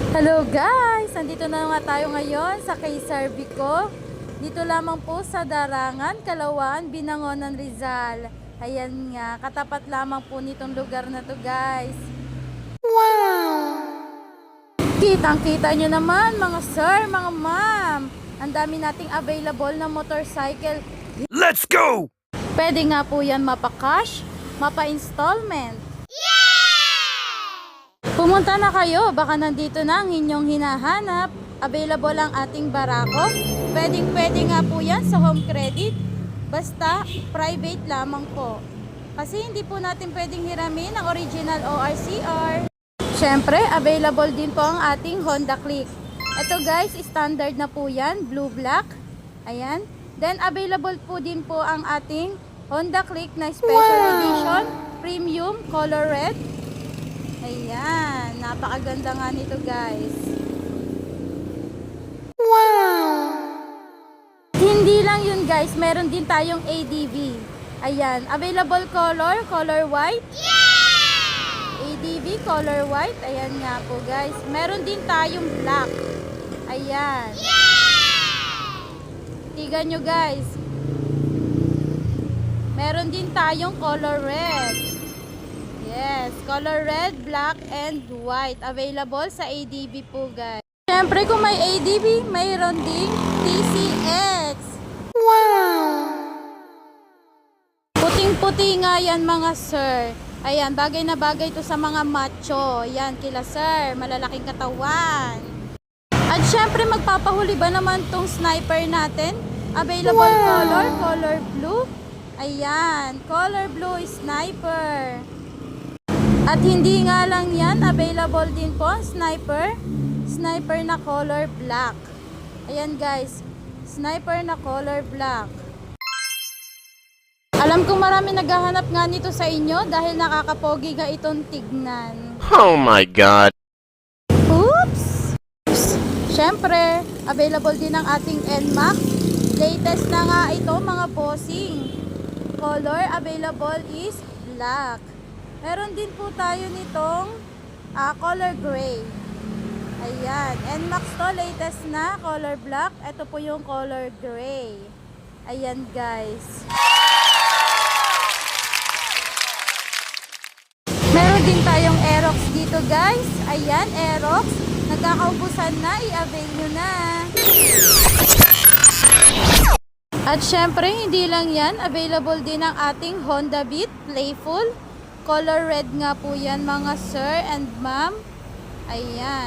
Hello guys! Nandito na nga tayo ngayon sa Kaysar Bico. Dito lamang po sa Darangan, Kalawaan, Binangonan, Rizal. Ayan nga, katapat lamang po nitong lugar na to guys. Wow! Kitang-kita nyo naman mga sir, mga ma'am. Ang dami nating available na motorcycle. Let's go! Pwede nga po yan mapa-cash, mapa-installment. Pumunta na kayo, baka nandito na ang inyong hinahanap. Available ang ating barako. Pwedeng-pwede nga po yan sa home credit. Basta private lamang po. Kasi hindi po natin pwedeng hiramin ang original ORCR. Siyempre, available din po ang ating Honda Click. Ito guys, standard na po yan, blue black. Ayan. Then available po din po ang ating Honda Click na special edition, premium, color red. Ayan, napakaganda nga nito guys. Wow! Hindi lang yun guys, meron din tayong ADV. Ayan, available color white. ADV, color white. Ayan nga po guys. Meron din tayong black. Ayan. Tignan nyo guys. Meron din tayong color red. Yes, color red, black, and white. Available sa ADV po guys. Siyempre kung may ADV, mayroon ding TCX. Wow! Puting-puti nga yan mga sir. Ayan, bagay na bagay to sa mga macho. Ayan, kila sir, malalaking katawan. At syempre magpapahuli ba naman tong sniper natin? Available color blue. Ayan, color blue sniper. At hindi nga lang yan, available din po ang sniper na color black. Ayan guys, sniper na color black. Alam kong marami naghahanap nga nito sa inyo dahil nakakapogi nga itong tignan. Oh my God! Oops! Siyempre, available din ang ating NMAX. Latest na nga ito mga bossing. Color available is black. Meron din po tayo nitong color gray. Ayan. NMAX to, latest na. Color black. Ito po yung color gray. Ayan guys. Meron din tayong Aerox dito guys. Ayan, Aerox. Nagkakaubusan na. I-avail nyo na. At syempre, hindi lang yan. Available din ang ating Honda Beat Playful. Color red nga po yan mga sir and ma'am. Ayan.